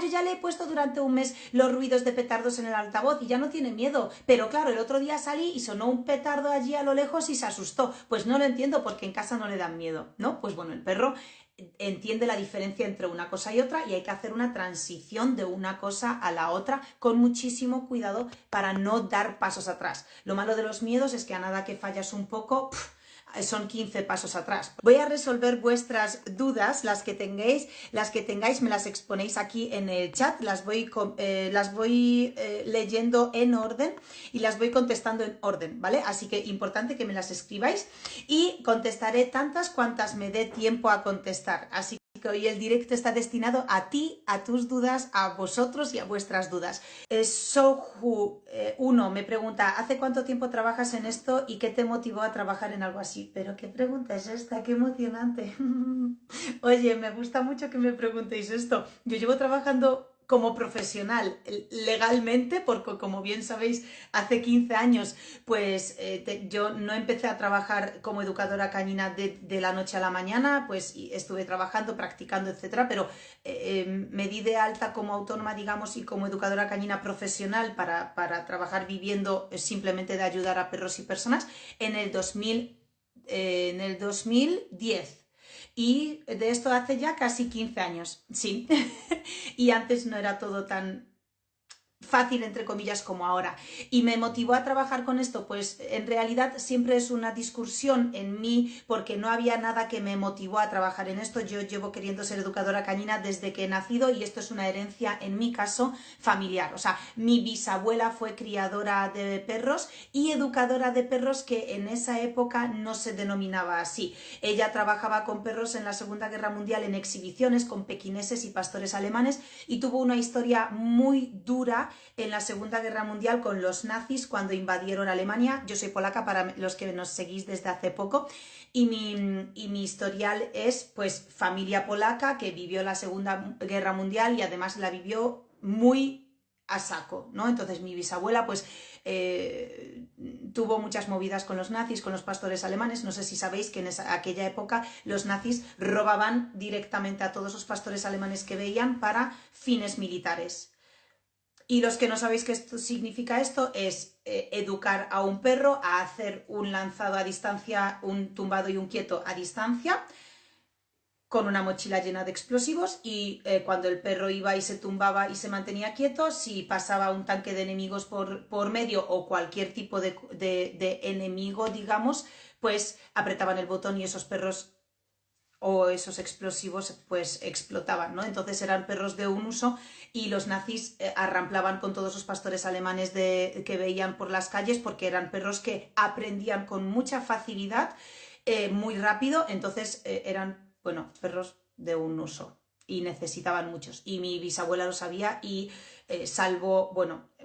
yo ya le he puesto durante un mes los ruidos de petardos en el altavoz y ya no tiene miedo. Pero claro, el otro día salí y sonó un petardo allí a lo lejos y se asustó. Pues no lo entiendo porque en casa no le dan miedo, ¿no? Pues bueno, el perro entiende la diferencia entre una cosa y otra y hay que hacer una transición de una cosa a la otra con muchísimo cuidado para no dar pasos atrás. Lo malo de los miedos es que a nada que fallas un poco, son 15 pasos atrás. Voy a resolver vuestras dudas, las que tengáis me las exponéis aquí en el chat, las voy leyendo en orden y las voy contestando en orden, ¿vale? Así que importante que me las escribáis y contestaré tantas cuantas me dé tiempo a contestar. Así que hoy el directo está destinado a ti, a tus dudas, a vosotros y a vuestras dudas. Sohu1 me pregunta, ¿hace cuánto tiempo trabajas en esto y qué te motivó a trabajar en algo así? Pero ¿qué pregunta es esta? ¡Qué emocionante! Oye, me gusta mucho que me preguntéis esto. Yo llevo trabajando como profesional legalmente, porque como bien sabéis, hace 15 años pues yo no empecé a trabajar como educadora canina de la noche a la mañana, pues estuve trabajando, practicando, etcétera, pero me di de alta como autónoma, digamos, y como educadora canina profesional para trabajar viviendo simplemente de ayudar a perros y personas en el 2010. Y de esto hace ya casi 15 años, sí. Y antes no era todo tan fácil, entre comillas, como ahora. ¿Y me motivó a trabajar con esto? Pues en realidad siempre es una discusión en mí porque no había nada que me motivó a trabajar en esto. Yo llevo queriendo ser educadora canina desde que he nacido y esto es una herencia, en mi caso, familiar. O sea, mi bisabuela fue criadora de perros y educadora de perros, que en esa época no se denominaba así. Ella trabajaba con perros en la Segunda Guerra Mundial en exhibiciones con pequineses y pastores alemanes y tuvo una historia muy dura en la Segunda Guerra Mundial con los nazis cuando invadieron Alemania. Yo soy polaca, para los que nos seguís desde hace poco, y mi historial es pues familia polaca que vivió la Segunda Guerra Mundial y además la vivió muy a saco, ¿no? Entonces mi bisabuela pues tuvo muchas movidas con los nazis, con los pastores alemanes. No sé si sabéis que en aquella época los nazis robaban directamente a todos los pastores alemanes que veían para fines militares. Y los que no sabéis qué significa esto, es educar a un perro a hacer un lanzado a distancia, un tumbado y un quieto a distancia, con una mochila llena de explosivos, y cuando el perro iba y se tumbaba y se mantenía quieto, si pasaba un tanque de enemigos por medio o cualquier tipo de enemigo, digamos, pues apretaban el botón y esos perros o esos explosivos pues explotaban, ¿no? Entonces eran perros de un uso y los nazis arramplaban con todos los pastores alemanes que veían por las calles porque eran perros que aprendían con mucha facilidad, muy rápido, entonces eran, bueno, perros de un uso y necesitaban muchos. Y mi bisabuela lo sabía y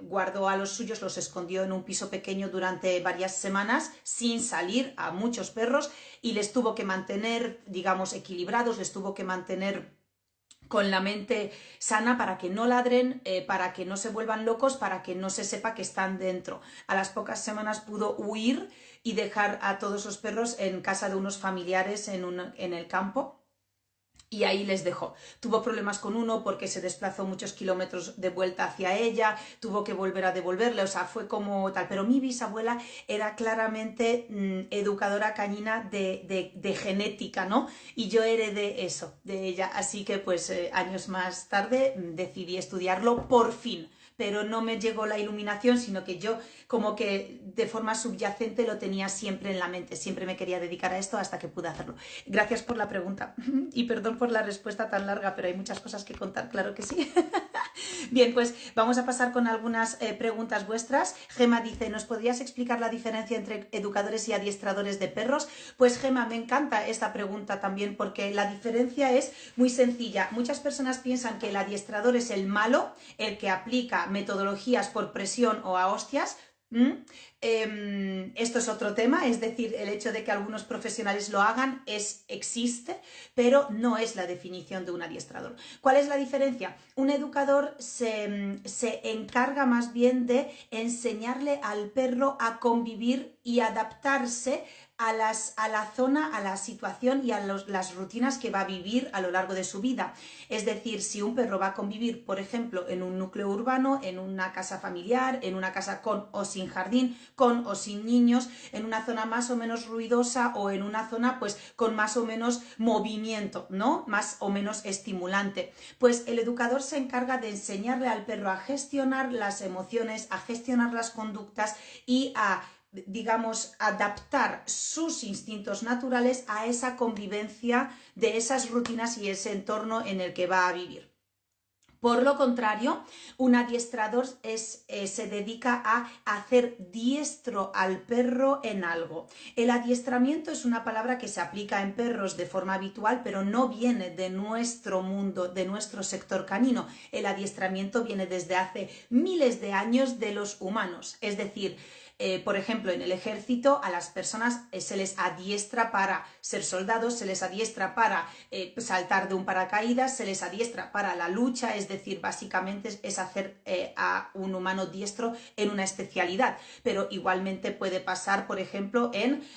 guardó a los suyos, los escondió en un piso pequeño durante varias semanas sin salir a muchos perros y les tuvo que mantener, digamos, equilibrados, les tuvo que mantener con la mente sana para que no ladren, para que no se vuelvan locos, para que no se sepa que están dentro. A las pocas semanas pudo huir y dejar a todos los perros en casa de unos familiares en el campo. Y ahí les dejó. Tuvo problemas con uno porque se desplazó muchos kilómetros de vuelta hacia ella, tuvo que volver a devolverle, o sea, fue como tal. Pero mi bisabuela era claramente educadora canina de genética, ¿no? Y yo heredé eso de ella. Así que pues años más tarde decidí estudiarlo por fin. Pero no me llegó la iluminación, sino que yo como que de forma subyacente lo tenía siempre en la mente. Siempre me quería dedicar a esto hasta que pude hacerlo. Gracias por la pregunta y perdón por la respuesta tan larga, pero hay muchas cosas que contar, claro que sí. Bien, pues vamos a pasar con algunas preguntas vuestras. Gema dice, ¿nos podrías explicar la diferencia entre educadores y adiestradores de perros? Pues Gema, me encanta esta pregunta también porque la diferencia es muy sencilla. Muchas personas piensan que el adiestrador es el malo, el que aplica metodologías por presión o a hostias. Esto es otro tema, es decir, el hecho de que algunos profesionales lo hagan existe, pero no es la definición de un adiestrador. ¿Cuál es la diferencia? Un educador se encarga más bien de enseñarle al perro a convivir y adaptarse a la zona, a la situación y a las rutinas que va a vivir a lo largo de su vida. Es decir, si un perro va a convivir, por ejemplo, en un núcleo urbano, en una casa familiar, en una casa con o sin jardín, con o sin niños, en una zona más o menos ruidosa o en una zona pues con más o menos movimiento, ¿no? Más o menos estimulante. Pues el educador se encarga de enseñarle al perro a gestionar las emociones, a gestionar las conductas y a, digamos, adaptar sus instintos naturales a esa convivencia de esas rutinas y ese entorno en el que va a vivir. Por lo contrario, un adiestrador se dedica a hacer diestro al perro en algo. El adiestramiento es una palabra que se aplica en perros de forma habitual, pero no viene de nuestro mundo, de nuestro sector canino. El adiestramiento viene desde hace miles de años de los humanos. Es decir, por ejemplo, en el ejército a las personas se les adiestra para ser soldados, se les adiestra para saltar de un paracaídas, se les adiestra para la lucha, es decir, básicamente es hacer a un humano diestro en una especialidad, pero igualmente puede pasar, por ejemplo, en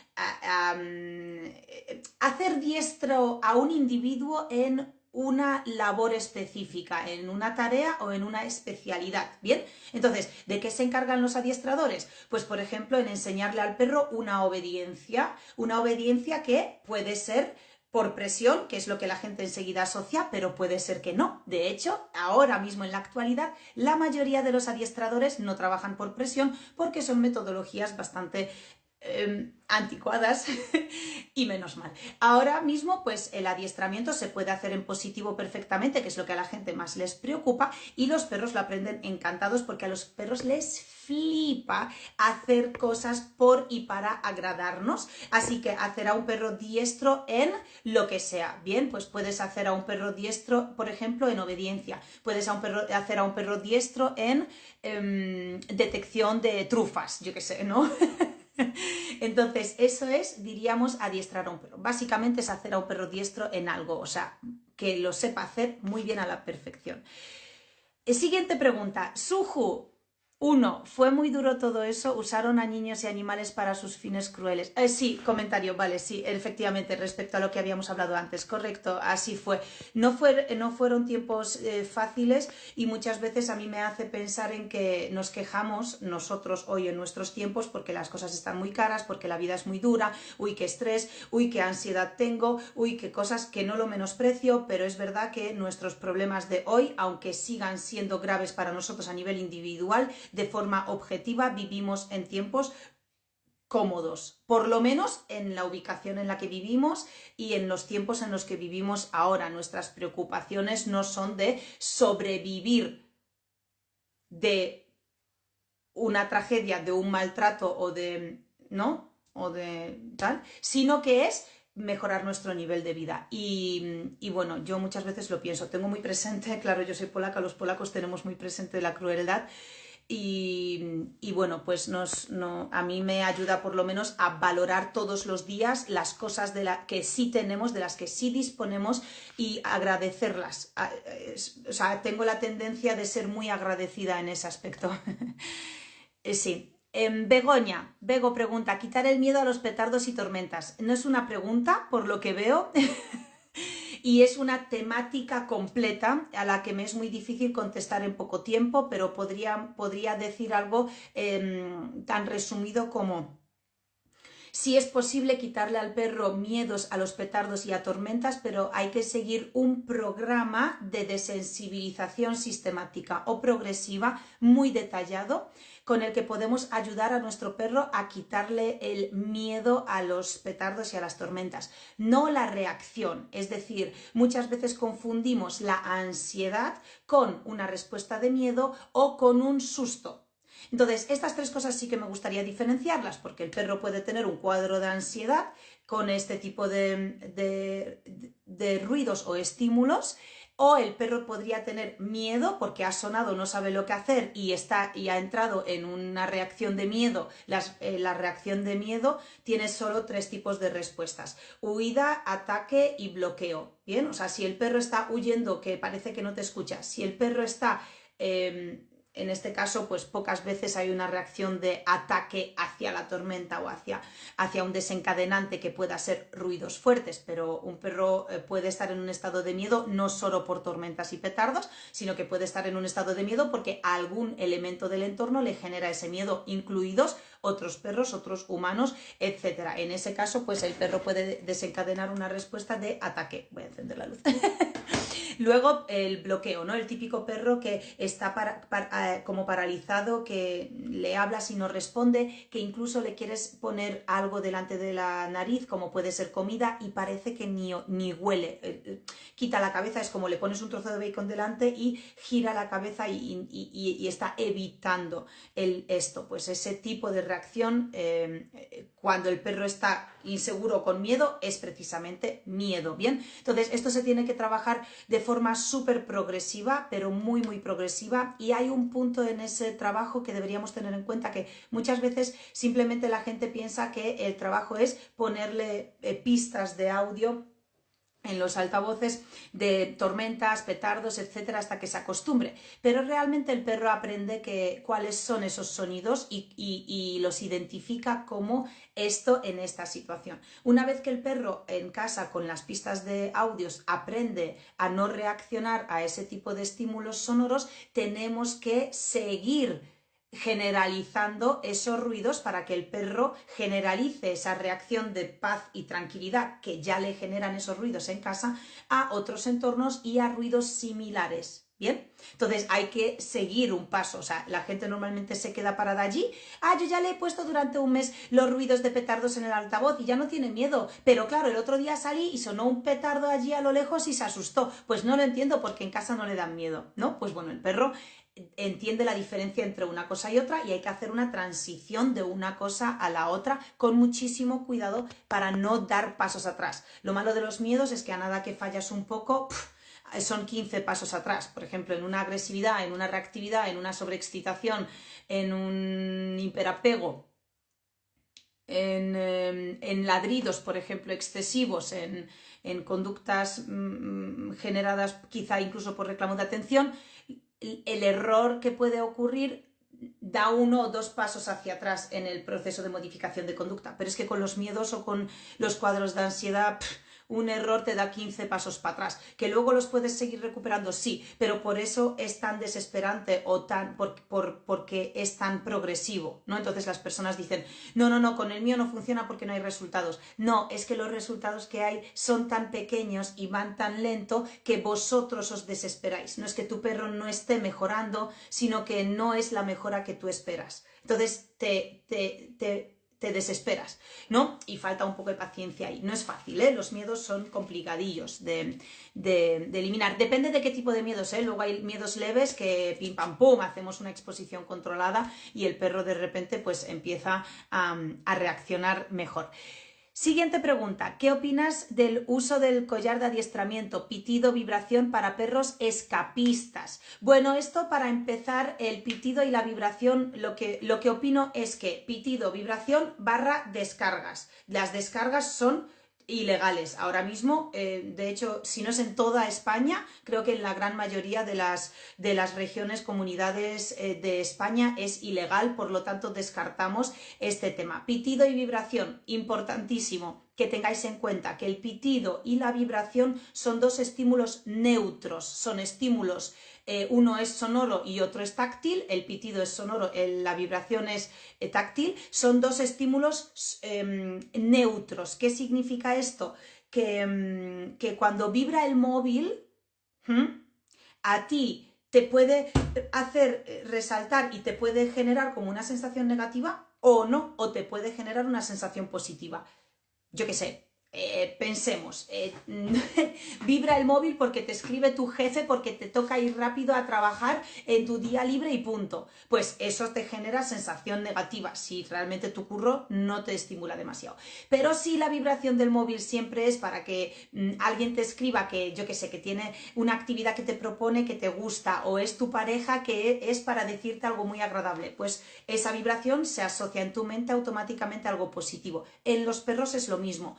hacer diestro a un individuo en una labor específica, en una tarea o en una especialidad. Bien, entonces, ¿de qué se encargan los adiestradores? Pues, por ejemplo, en enseñarle al perro una obediencia que puede ser por presión, que es lo que la gente enseguida asocia, pero puede ser que no. De hecho, ahora mismo en la actualidad, la mayoría de los adiestradores no trabajan por presión porque son metodologías bastante anticuadas y menos mal. Ahora mismo pues el adiestramiento se puede hacer en positivo perfectamente, que es lo que a la gente más les preocupa, y los perros lo aprenden encantados porque a los perros les flipa hacer cosas por y para agradarnos. Así que hacer a un perro diestro en lo que sea. Bien, pues puedes hacer a un perro diestro, por ejemplo, en obediencia. Puedes hacer a un perro diestro en detección de trufas, yo qué sé, ¿no? Entonces, eso es, diríamos, adiestrar a un perro. Básicamente es hacer a un perro diestro en algo, o sea, que lo sepa hacer muy bien a la perfección. Siguiente pregunta. Suju. 1. ¿Fue muy duro todo eso? ¿Usaron a niños y animales para sus fines crueles? Sí, comentario, vale, sí, efectivamente, respecto a lo que habíamos hablado antes, correcto, así fue. No fueron tiempos fáciles y muchas veces a mí me hace pensar en que nos quejamos nosotros hoy en nuestros tiempos porque las cosas están muy caras, porque la vida es muy dura, uy, qué estrés, uy, qué ansiedad tengo, uy, qué cosas que no lo menosprecio, pero es verdad que nuestros problemas de hoy, aunque sigan siendo graves para nosotros a nivel individual, de forma objetiva vivimos en tiempos cómodos, por lo menos en la ubicación en la que vivimos y en los tiempos en los que vivimos ahora. Nuestras preocupaciones no son de sobrevivir de una tragedia, de un maltrato o de, ¿no? O de tal, sino que es mejorar nuestro nivel de vida. Y bueno, yo muchas veces lo pienso, tengo muy presente, claro, yo soy polaca, los polacos tenemos muy presente la crueldad. Y bueno, pues a mí me ayuda por lo menos a valorar todos los días las cosas que sí tenemos, de las que sí disponemos y agradecerlas. O sea, tengo la tendencia de ser muy agradecida en ese aspecto. Sí. Begoña, Bego pregunta, ¿quitar el miedo a los petardos y tormentas? No es una pregunta, por lo que veo. Y es una temática completa a la que me es muy difícil contestar en poco tiempo, pero podría decir algo tan resumido como: sí es posible quitarle al perro miedos a los petardos y a tormentas, pero hay que seguir un programa de desensibilización sistemática o progresiva muy detallado, con el que podemos ayudar a nuestro perro a quitarle el miedo a los petardos y a las tormentas, no la reacción. Es decir, muchas veces confundimos la ansiedad con una respuesta de miedo o con un susto. Entonces, estas tres cosas sí que me gustaría diferenciarlas, porque el perro puede tener un cuadro de ansiedad con este tipo de ruidos o estímulos, o el perro podría tener miedo porque ha sonado, no sabe lo que hacer y ha entrado en una reacción de miedo. La reacción de miedo tiene solo tres tipos de respuestas: huida, ataque y bloqueo. Bien, o sea, si el perro está huyendo, que parece que no te escucha, si el perro está En este caso, pues pocas veces hay una reacción de ataque hacia la tormenta o hacia un desencadenante que pueda ser ruidos fuertes, pero un perro puede estar en un estado de miedo no solo por tormentas y petardos, sino que puede estar en un estado de miedo porque algún elemento del entorno le genera ese miedo, incluidos otros perros, otros humanos, etc. En ese caso, pues el perro puede desencadenar una respuesta de ataque. Voy a encender la luz. Luego el bloqueo, ¿no? El típico perro que está como paralizado, que le hablas y no responde, que incluso le quieres poner algo delante de la nariz, como puede ser comida, y parece que ni huele. Quita la cabeza, es como le pones un trozo de bacon delante y gira la cabeza y está evitando esto. Pues ese tipo de reacción, cuando el perro está inseguro con miedo, es precisamente miedo, ¿bien? Entonces esto se tiene que trabajar de forma súper progresiva, pero muy progresiva, y hay un punto en ese trabajo que deberíamos tener en cuenta, que muchas veces simplemente la gente piensa que el trabajo es ponerle pistas de audio en los altavoces de tormentas, petardos, etcétera, hasta que se acostumbre. Pero realmente el perro aprende cuáles son esos sonidos y los identifica como esto en esta situación. Una vez que el perro en casa con las pistas de audios aprende a no reaccionar a ese tipo de estímulos sonoros, tenemos que seguir generalizando esos ruidos para que el perro generalice esa reacción de paz y tranquilidad que ya le generan esos ruidos en casa a otros entornos y a ruidos similares. ¿Bien? Entonces hay que seguir un paso, o sea, la gente normalmente se queda parada allí, yo ya le he puesto durante un mes los ruidos de petardos en el altavoz y ya no tiene miedo, pero claro, el otro día salí y sonó un petardo allí a lo lejos y se asustó. Pues no lo entiendo, porque en casa no le dan miedo, ¿no? Pues bueno, el perro entiende la diferencia entre una cosa y otra, y hay que hacer una transición de una cosa a la otra con muchísimo cuidado para no dar pasos atrás. Lo malo de los miedos es que a nada que fallas un poco, son 15 pasos atrás. Por ejemplo, en una agresividad, en una reactividad, en una sobreexcitación, en un hiperapego, en ladridos, por ejemplo, excesivos, en conductas generadas quizá incluso por reclamo de atención, el error que puede ocurrir da 1 o 2 pasos hacia atrás en el proceso de modificación de conducta. Pero es que con los miedos o con los cuadros de ansiedad, un error te da 15 pasos para atrás. Que luego los puedes seguir recuperando, sí, pero por eso es tan desesperante o porque es tan progresivo, ¿no? Entonces las personas dicen, no, con el mío no funciona porque no hay resultados. No, es que los resultados que hay son tan pequeños y van tan lento que vosotros os desesperáis. No es que tu perro no esté mejorando, sino que no es la mejora que tú esperas. Entonces te desesperas, ¿no? Y falta un poco de paciencia ahí. No es fácil, ¿eh? Los miedos son complicadillos de eliminar. Depende de qué tipo de miedos, ¿eh? Luego hay miedos leves que pim pam pum, hacemos una exposición controlada y el perro de repente pues empieza a reaccionar mejor. Siguiente pregunta, ¿qué opinas del uso del collar de adiestramiento, pitido, vibración para perros escapistas? Bueno, esto para empezar, el pitido y la vibración, lo que opino es que pitido, vibración / descargas. Las descargas son ilegales ahora mismo, de hecho, si no es en toda España, creo que en la gran mayoría de las regiones, comunidades de España es ilegal, por lo tanto descartamos este tema. Pitido y vibración, importantísimo que tengáis en cuenta que el pitido y la vibración son dos estímulos neutros, son estímulos, uno es sonoro y otro es táctil, el pitido es sonoro, la vibración es táctil, son dos estímulos neutros. ¿Qué significa esto? Que cuando vibra el móvil, a ti te puede hacer resaltar y te puede generar como una sensación negativa o no, o te puede generar una sensación positiva. Yo qué sé, pensemos, vibra el móvil porque te escribe tu jefe, porque te toca ir rápido a trabajar en tu día libre y punto. Pues eso te genera sensación negativa si realmente tu curro no te estimula demasiado. Pero si la vibración del móvil siempre es para que alguien te escriba que, yo qué sé, que tiene una actividad que te propone, que te gusta, o es tu pareja que es para decirte algo muy agradable, pues esa vibración se asocia en tu mente automáticamente a algo positivo. En los perros es lo mismo.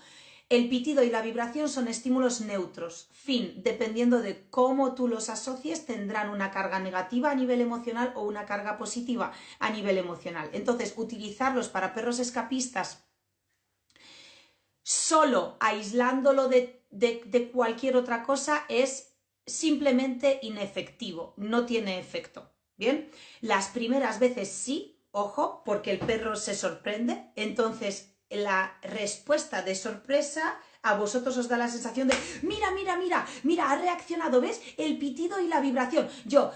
El pitido y la vibración son estímulos neutros. Fin, dependiendo de cómo tú los asocies, tendrán una carga negativa a nivel emocional o una carga positiva a nivel emocional. Entonces, utilizarlos para perros escapistas solo aislándolo de cualquier otra cosa es simplemente inefectivo, no tiene efecto. Bien, las primeras veces sí, ojo, porque el perro se sorprende, entonces la respuesta de sorpresa a vosotros os da la sensación de mira, mira, mira, mira, ha reaccionado, ¿ves? El pitido y la vibración. Yo,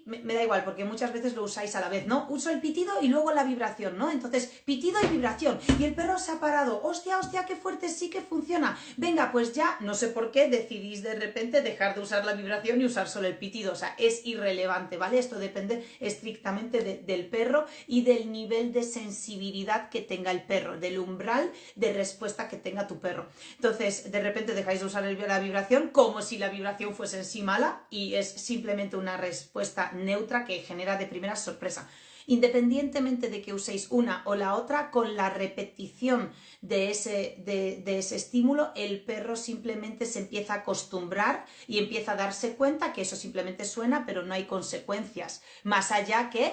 me da igual, porque muchas veces lo usáis a la vez, ¿no? Uso el pitido y luego la vibración, ¿no? Entonces, pitido y vibración. Y el perro se ha parado. Hostia, hostia, qué fuerte, sí que funciona. Venga, pues ya, no sé por qué, decidís de repente dejar de usar la vibración y usar solo el pitido. O sea, es irrelevante, ¿vale? Esto depende estrictamente del perro y del nivel de sensibilidad que tenga el perro, del umbral de respuesta que tenga tu perro. Entonces, de repente dejáis de usar la vibración como si la vibración fuese en sí mala y es simplemente una respuesta neutra que genera de primera sorpresa. Independientemente de que uséis una o la otra, con la repetición de ese estímulo, el perro simplemente se empieza a acostumbrar y empieza a darse cuenta que eso simplemente suena, pero no hay consecuencias. Más allá que,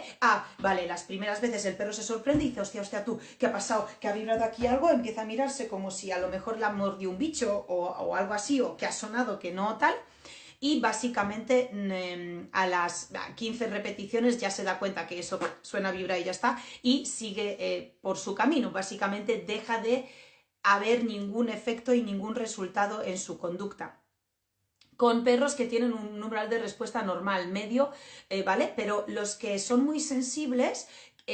vale, las primeras veces el perro se sorprende y dice, hostia, hostia, tú, ¿qué ha pasado? ¿Que ha vibrado aquí algo? Empieza a mirarse como si a lo mejor la mordió un bicho o algo así, o que ha sonado que no tal. Y básicamente a las 15 repeticiones ya se da cuenta que eso suena, vibra y ya está, y sigue por su camino. Básicamente deja de haber ningún efecto y ningún resultado en su conducta. Con perros que tienen un umbral de respuesta normal, medio, ¿vale? Pero los que son muy sensibles,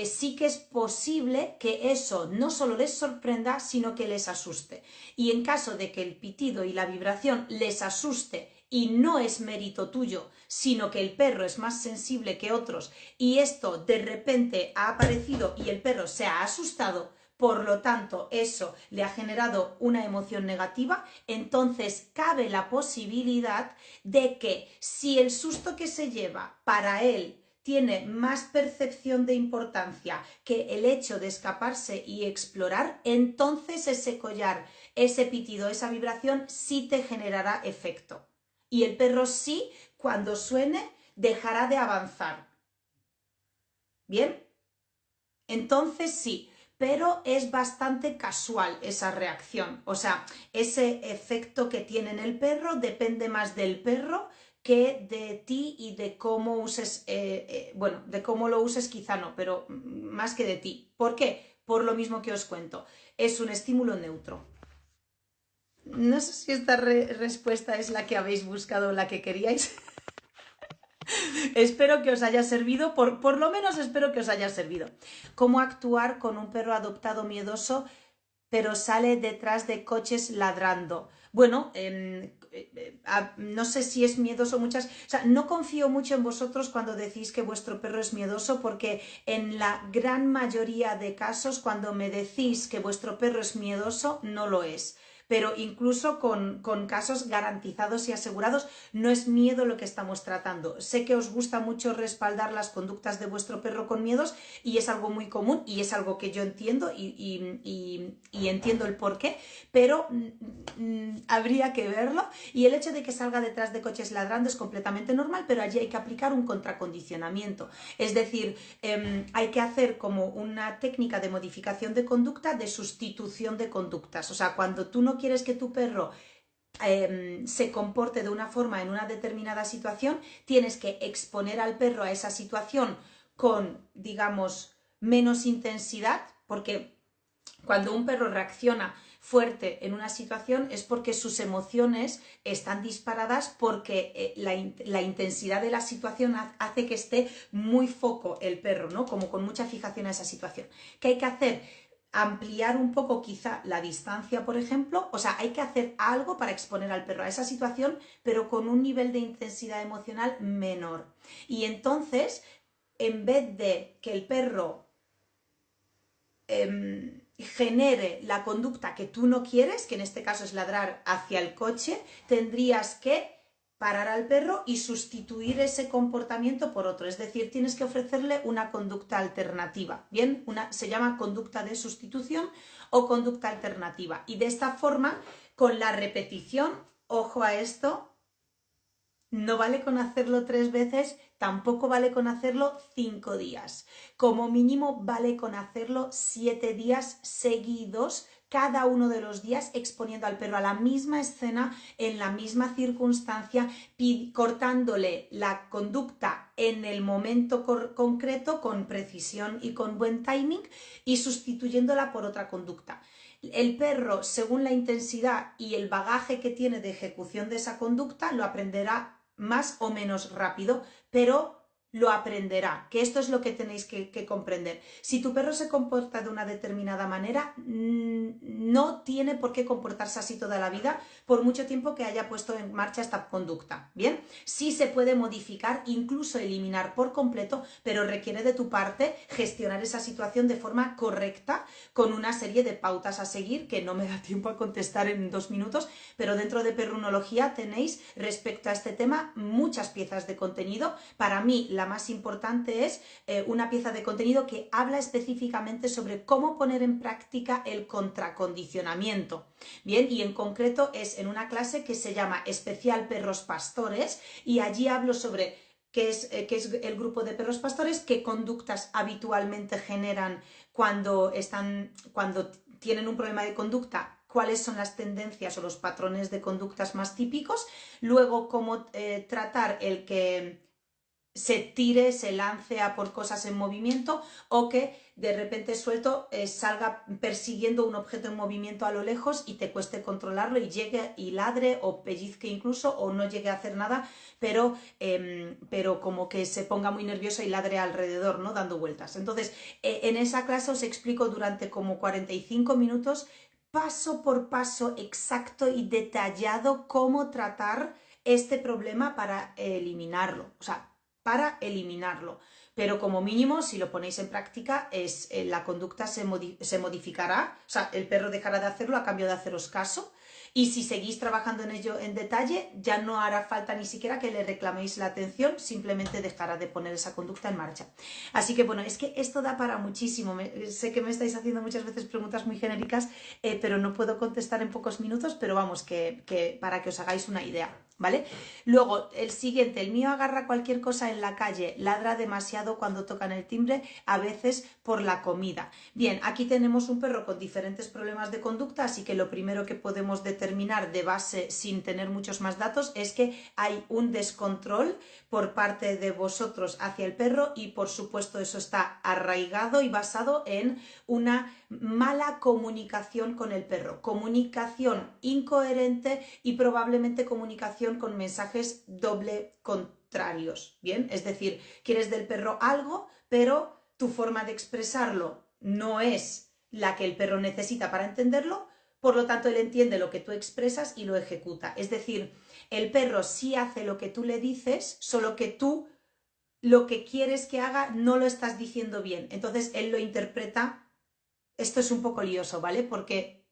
sí que es posible que eso no solo les sorprenda, sino que les asuste. Y en caso de que el pitido y la vibración les asuste y no es mérito tuyo, sino que el perro es más sensible que otros y esto de repente ha aparecido y el perro se ha asustado, por lo tanto eso le ha generado una emoción negativa, entonces cabe la posibilidad de que si el susto que se lleva para él tiene más percepción de importancia que el hecho de escaparse y explorar, entonces ese collar, ese pitido, esa vibración sí te generará efecto. Y el perro sí, cuando suene, dejará de avanzar. ¿Bien? Entonces sí, pero es bastante casual esa reacción. O sea, ese efecto que tiene en el perro depende más del perro que de ti y de cómo uses, bueno, de cómo lo uses quizá no, pero más que de ti. ¿Por qué? Por lo mismo que os cuento. Es un estímulo neutro. No sé si esta respuesta es la que habéis buscado o la que queríais. Espero que os haya servido, por lo menos espero que os haya servido. ¿Cómo actuar con un perro adoptado miedoso pero sale detrás de coches ladrando? Bueno, no sé si es miedoso o sea, no confío mucho en vosotros cuando decís que vuestro perro es miedoso, porque en la gran mayoría de casos cuando me decís que vuestro perro es miedoso, no lo es. Pero incluso con casos garantizados y asegurados, no es miedo lo que estamos tratando. Sé que os gusta mucho respaldar las conductas de vuestro perro con miedos y es algo muy común y es algo que yo entiendo y entiendo el porqué, pero habría que verlo. Y el hecho de que salga detrás de coches ladrando es completamente normal, pero allí hay que aplicar un contracondicionamiento. Es decir, hay que hacer como una técnica de modificación de conducta, de sustitución de conductas. O sea, cuando tú no quieres que tu perro se comporte de una forma en una determinada situación, tienes que exponer al perro a esa situación con, digamos, menos intensidad, porque cuando un perro reacciona fuerte en una situación es porque sus emociones están disparadas, porque la intensidad de la situación hace que esté muy foco el perro, ¿no? Como con mucha fijación a esa situación. ¿Qué hay que hacer? Ampliar un poco quizá la distancia, por ejemplo. O sea, hay que hacer algo para exponer al perro a esa situación, pero con un nivel de intensidad emocional menor. Y entonces, en vez de que el perro genere la conducta que tú no quieres, que en este caso es ladrar hacia el coche, tendrías que parar al perro y sustituir ese comportamiento por otro. Es decir, tienes que ofrecerle una conducta alternativa. Bien, se llama conducta de sustitución o conducta alternativa. Y de esta forma, con la repetición, ojo a esto, no vale con hacerlo 3 veces, tampoco vale con hacerlo 5 días. Como mínimo vale con hacerlo 7 días seguidos, cada uno de los días exponiendo al perro a la misma escena, en la misma circunstancia, cortándole la conducta en el momento concreto, con precisión y con buen timing, y sustituyéndola por otra conducta. El perro, según la intensidad y el bagaje que tiene de ejecución de esa conducta, lo aprenderá más o menos rápido, pero lo aprenderá, que esto es lo que tenéis que comprender. Si tu perro se comporta de una determinada manera, no tiene por qué comportarse así toda la vida, por mucho tiempo que haya puesto en marcha esta conducta. Bien, sí se puede modificar, incluso eliminar por completo, pero requiere de tu parte gestionar esa situación de forma correcta, con una serie de pautas a seguir, que no me da tiempo a contestar en 2 minutos, pero dentro de Perrunología tenéis, respecto a este tema, muchas piezas de contenido. Para mí, la más importante es una pieza de contenido que habla específicamente sobre cómo poner en práctica el contracondicionamiento. Bien, y en concreto es en una clase que se llama Especial Perros Pastores, y allí hablo sobre qué es el grupo de perros pastores, qué conductas habitualmente generan cuando tienen un problema de conducta, cuáles son las tendencias o los patrones de conductas más típicos, luego cómo tratar el que se tire, se lance a por cosas en movimiento, o que de repente suelto salga persiguiendo un objeto en movimiento a lo lejos y te cueste controlarlo y llegue y ladre o pellizque incluso, o no llegue a hacer nada, pero como que se ponga muy nervioso y ladre alrededor, ¿no? Dando vueltas. Entonces, en esa clase os explico durante como 45 minutos, paso por paso, exacto y detallado, cómo tratar este problema para eliminarlo. O sea, para eliminarlo. Pero como mínimo, si lo ponéis en práctica, la conducta se modificará, o sea, el perro dejará de hacerlo a cambio de haceros caso, y si seguís trabajando en ello en detalle, ya no hará falta ni siquiera que le reclaméis la atención, simplemente dejará de poner esa conducta en marcha. Así que bueno, es que esto da para muchísimo. Sé que me estáis haciendo muchas veces preguntas muy genéricas, pero no puedo contestar en pocos minutos, pero vamos, que para que os hagáis una idea. ¿Vale? Luego, el siguiente, el mío agarra cualquier cosa en la calle, ladra demasiado cuando tocan el timbre, a veces por la comida. Bien, aquí tenemos un perro con diferentes problemas de conducta, así que lo primero que podemos determinar de base, sin tener muchos más datos, es que hay un descontrol por parte de vosotros hacia el perro, y por supuesto eso está arraigado y basado en una mala comunicación con el perro, comunicación incoherente y probablemente comunicación con mensajes doble contrarios. Bien, es decir, quieres del perro algo, pero tu forma de expresarlo no es la que el perro necesita para entenderlo, por lo tanto él entiende lo que tú expresas y lo ejecuta. Es decir, el perro sí hace lo que tú le dices, solo que tú lo que quieres que haga no lo estás diciendo bien. Entonces él lo interpreta. Esto es un poco lioso, ¿vale? Porque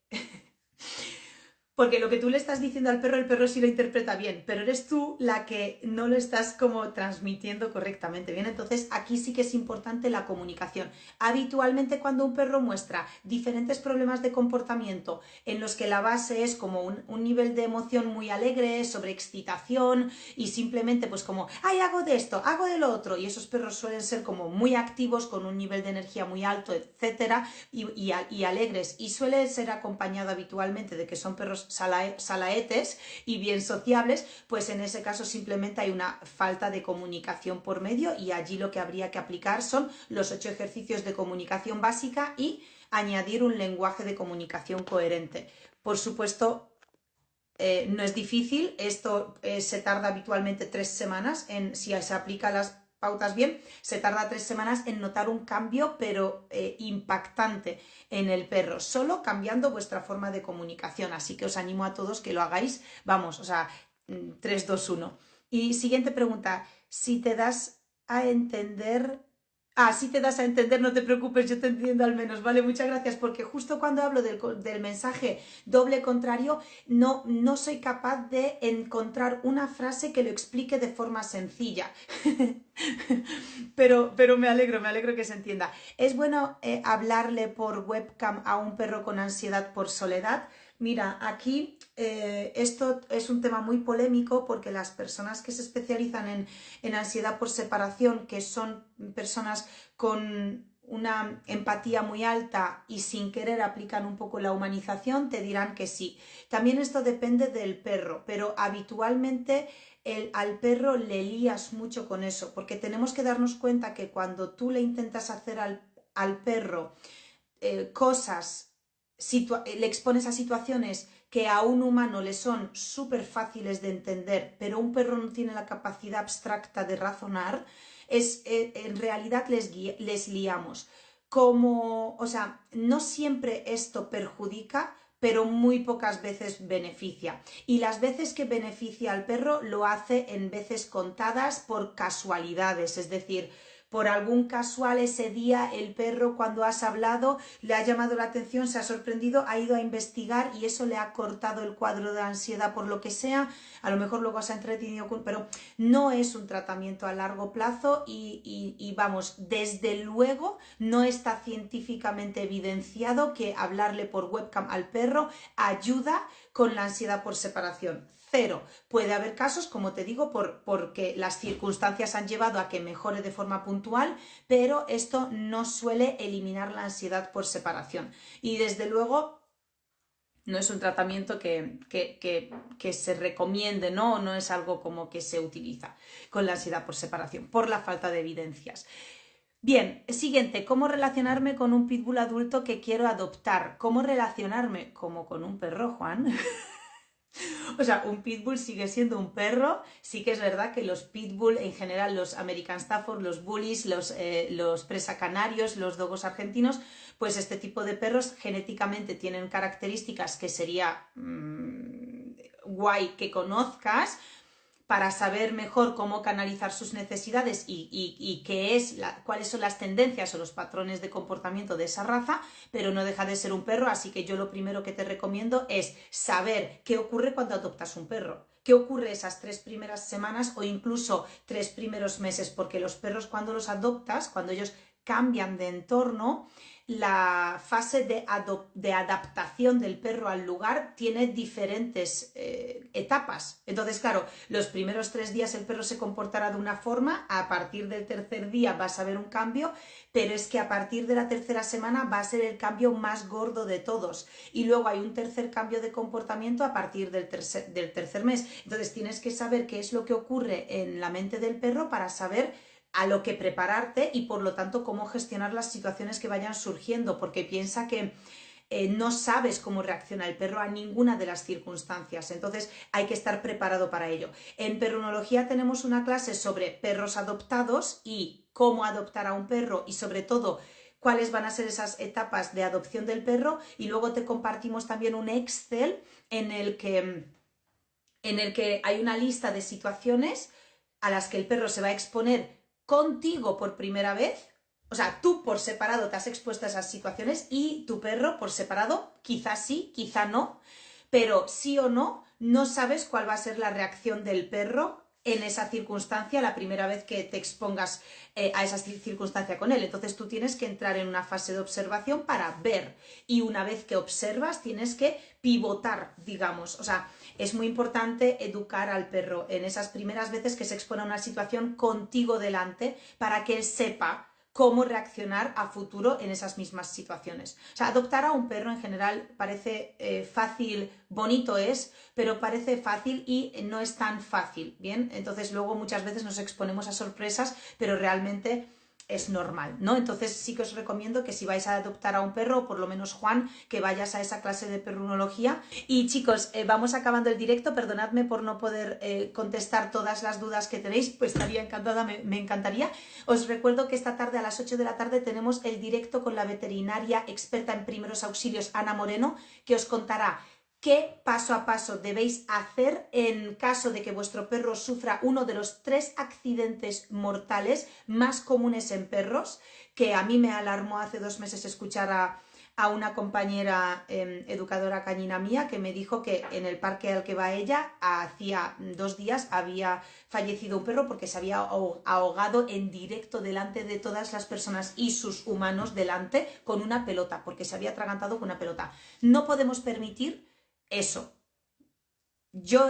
lo que tú le estás diciendo al perro, el perro sí lo interpreta bien, pero eres tú la que no lo estás como transmitiendo correctamente, ¿bien? Entonces aquí sí que es importante la comunicación. Habitualmente, cuando un perro muestra diferentes problemas de comportamiento en los que la base es como un nivel de emoción muy alegre, sobreexcitación, y simplemente pues como, ay, hago de esto, hago de lo otro, y esos perros suelen ser como muy activos, con un nivel de energía muy alto, etcétera, y alegres, y suele ser acompañado habitualmente de que son perros salaetes y bien sociables, pues en ese caso simplemente hay una falta de comunicación por medio, y allí lo que habría que aplicar son los 8 ejercicios de comunicación básica y añadir un lenguaje de comunicación coherente. Por supuesto, no es difícil, esto se tarda habitualmente 3 semanas, si se aplica las pautas bien, se tarda 3 semanas en notar un cambio, pero impactante en el perro, solo cambiando vuestra forma de comunicación. Así que os animo a todos que lo hagáis, vamos, o sea, 3, 2, 1. Y siguiente pregunta, si te das a entender Así te das a entender, no te preocupes, yo te entiendo al menos, ¿vale? Muchas gracias, porque justo cuando hablo del mensaje doble contrario, no soy capaz de encontrar una frase que lo explique de forma sencilla. Pero me alegro que se entienda. ¿Es bueno hablarle por webcam a un perro con ansiedad por soledad? Mira, aquí esto es un tema muy polémico porque las personas que se especializan en ansiedad por separación, que son personas con una empatía muy alta y sin querer aplican un poco la humanización, te dirán que sí. También esto depende del perro, pero habitualmente al perro le lías mucho con eso, porque tenemos que darnos cuenta que cuando tú le intentas hacer al perro cosas, le expones a situaciones que a un humano le son súper fáciles de entender, pero un perro no tiene la capacidad abstracta de razonar, en realidad les liamos. O sea, no siempre esto perjudica, pero muy pocas veces beneficia. Y las veces que beneficia al perro lo hace en veces contadas por casualidades, es decir, por algún casual ese día el perro cuando has hablado le ha llamado la atención, se ha sorprendido, ha ido a investigar y eso le ha cortado el cuadro de ansiedad por lo que sea, a lo mejor luego se ha entretenido pero no es un tratamiento a largo plazo y vamos, desde luego no está científicamente evidenciado que hablarle por webcam al perro ayuda con la ansiedad por separación. Cero. Puede haber casos, como te digo, porque las circunstancias han llevado a que mejore de forma puntual, pero esto no suele eliminar la ansiedad por separación. Y desde luego no es un tratamiento que se recomiende, ¿no? No es algo como que se utiliza con la ansiedad por separación, por la falta de evidencias. Bien, siguiente, ¿cómo relacionarme con un pitbull adulto que quiero adoptar? ¿Cómo relacionarme? Como con un perro, Juan. O sea, un pitbull sigue siendo un perro. Sí que es verdad que los pitbull, en general los American Stafford, los bullies, los presa canarios, los dogos argentinos, pues este tipo de perros genéticamente tienen características que sería guay que conozcas, para saber mejor cómo canalizar sus necesidades y cuáles son las tendencias o los patrones de comportamiento de esa raza, pero no deja de ser un perro, así que yo lo primero que te recomiendo es saber qué ocurre cuando adoptas un perro. ¿Qué ocurre esas 3 primeras semanas o incluso 3 primeros meses? Porque los perros cuando los adoptas, cuando ellos cambian de entorno, la fase de adaptación del perro al lugar tiene diferentes etapas. Entonces, claro, los primeros 3 días el perro se comportará de una forma, a partir del tercer día vas a ver un cambio, pero es que a partir de la tercera semana va a ser el cambio más gordo de todos. Y luego hay un tercer cambio de comportamiento a partir del tercer mes. Entonces tienes que saber qué es lo que ocurre en la mente del perro para saber a lo que prepararte y por lo tanto cómo gestionar las situaciones que vayan surgiendo, porque piensa que no sabes cómo reacciona el perro a ninguna de las circunstancias, entonces hay que estar preparado para ello. En perrunología tenemos una clase sobre perros adoptados y cómo adoptar a un perro y sobre todo cuáles van a ser esas etapas de adopción del perro, y luego te compartimos también un Excel en el que hay una lista de situaciones a las que el perro se va a exponer contigo por primera vez. O sea, tú por separado te has expuesto a esas situaciones y tu perro por separado, quizás sí, quizá no, pero sí o no, no sabes cuál va a ser la reacción del perro en esa circunstancia la primera vez que te expongas a esa circunstancia con él. Entonces tú tienes que entrar en una fase de observación para ver, y una vez que observas tienes que pivotar, digamos. O sea, es muy importante educar al perro en esas primeras veces que se expone a una situación contigo delante para que él sepa cómo reaccionar a futuro en esas mismas situaciones. O sea, adoptar a un perro en general parece fácil, bonito es, pero parece fácil y no es tan fácil, ¿bien? Entonces luego muchas veces nos exponemos a sorpresas, pero realmente es normal, ¿no? Entonces sí que os recomiendo que si vais a adoptar a un perro, o por lo menos Juan, que vayas a esa clase de perrunología. Y chicos, vamos acabando el directo, perdonadme por no poder contestar todas las dudas que tenéis, pues estaría encantada, me encantaría. Os recuerdo que esta tarde a las 8 de la tarde tenemos el directo con la veterinaria experta en primeros auxilios, Ana Moreno, que os contará qué paso a paso debéis hacer en caso de que vuestro perro sufra uno de los 3 accidentes mortales más comunes en perros, que a mí me alarmó hace 2 meses escuchar a una compañera educadora cañina mía que me dijo que en el parque al que va ella hacía 2 días había fallecido un perro porque se había ahogado en directo delante de todas las personas y sus humanos delante con una pelota, porque se había atragantado con una pelota. No podemos permitir eso. Yo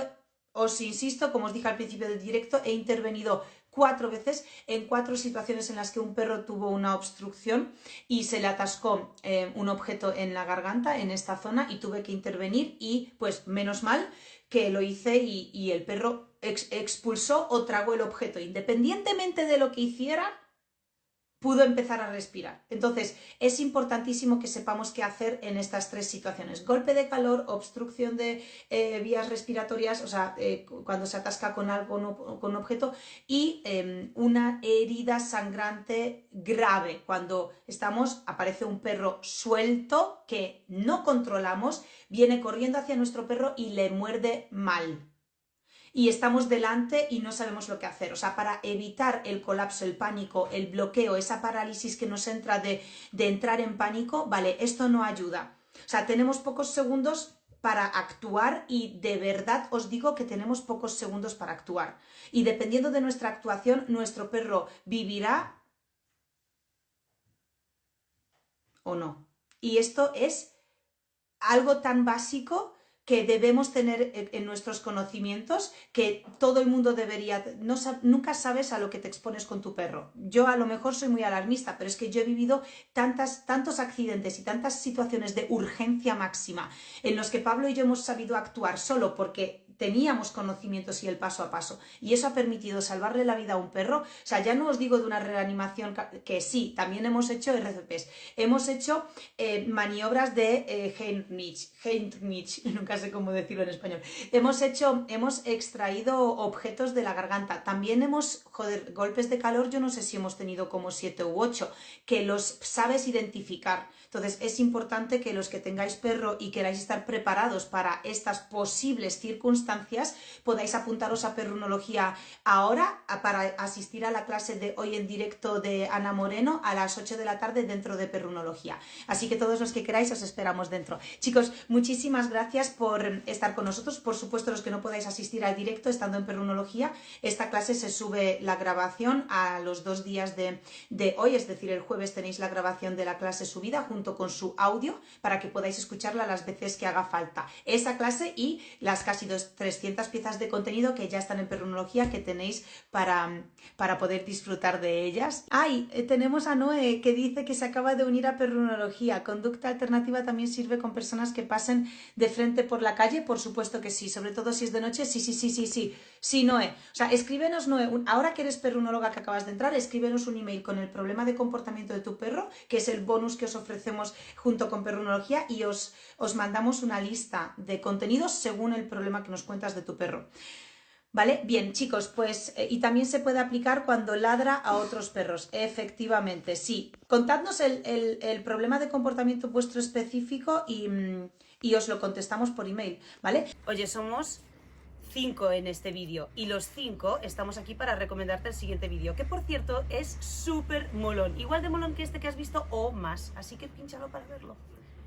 os insisto, como os dije al principio del directo, he intervenido 4 veces en 4 situaciones en las que un perro tuvo una obstrucción y se le atascó un objeto en la garganta, en esta zona, y tuve que intervenir y pues menos mal que lo hice y el perro expulsó o tragó el objeto. Independientemente de lo que hiciera, pudo empezar a respirar. Entonces, es importantísimo que sepamos qué hacer en estas 3 situaciones. Golpe de calor, obstrucción de vías respiratorias, o sea, cuando se atasca con algo, con un objeto, y una herida sangrante grave. Cuando aparece un perro suelto que no controlamos, viene corriendo hacia nuestro perro y le muerde mal. Y estamos delante y no sabemos lo que hacer. O sea, para evitar el colapso, el pánico, el bloqueo, esa parálisis que nos entra de entrar en pánico, vale, esto no ayuda. O sea, tenemos pocos segundos para actuar y de verdad os digo que tenemos pocos segundos para actuar. Y dependiendo de nuestra actuación, nuestro perro vivirá o no. Y esto es algo tan básico que debemos tener en nuestros conocimientos, que todo el mundo debería... nunca sabes a lo que te expones con tu perro. Yo a lo mejor soy muy alarmista, pero es que yo he vivido tantos accidentes y tantas situaciones de urgencia máxima en los que Pablo y yo hemos sabido actuar solo porque teníamos conocimientos y el paso a paso, y eso ha permitido salvarle la vida a un perro. O sea, ya no os digo de una reanimación, que sí, también hemos hecho RCPs, hemos hecho maniobras de Heinrich, nunca sé cómo decirlo en español, hemos extraído objetos de la garganta, también golpes de calor, yo no sé si hemos tenido como 7 u 8, que los sabes identificar. Entonces es importante que los que tengáis perro y queráis estar preparados para estas posibles circunstancias, podáis apuntaros a Perrunología ahora para asistir a la clase de hoy en directo de Ana Moreno a las 8 de la tarde dentro de Perrunología. Así que todos los que queráis os esperamos dentro. Chicos, muchísimas gracias por estar con nosotros. Por supuesto, los que no podáis asistir al directo estando en Perrunología, esta clase se sube la grabación a los 2 días de hoy, es decir, el jueves tenéis la grabación de la clase subida junto con su audio para que podáis escucharla las veces que haga falta. Esa clase y las casi 300 piezas de contenido que ya están en Perrunología, que tenéis para poder disfrutar de ellas. Tenemos a Noé, que dice que se acaba de unir a Perrunología. Conducta alternativa también sirve con personas que pasen de frente por la calle. Por supuesto que sí, sobre todo si es de noche. Sí, Noé. O sea, escríbenos, Noé, ahora que eres perrunóloga, que acabas de entrar, escríbenos un email con el problema de comportamiento de tu perro, que es el bonus que os ofrecemos junto con Perrunología, y os mandamos una lista de contenidos según el problema que nos cuentas de tu perro. ¿Vale? Bien, chicos, pues y también se puede aplicar cuando ladra a otros perros. Efectivamente, sí. Contadnos el problema de comportamiento vuestro específico y os lo contestamos por email, ¿vale? Oye, somos 5 en este vídeo y los 5 estamos aquí para recomendarte el siguiente vídeo, que por cierto es súper molón, igual de molón que este que has visto o más, así que pínchalo para verlo.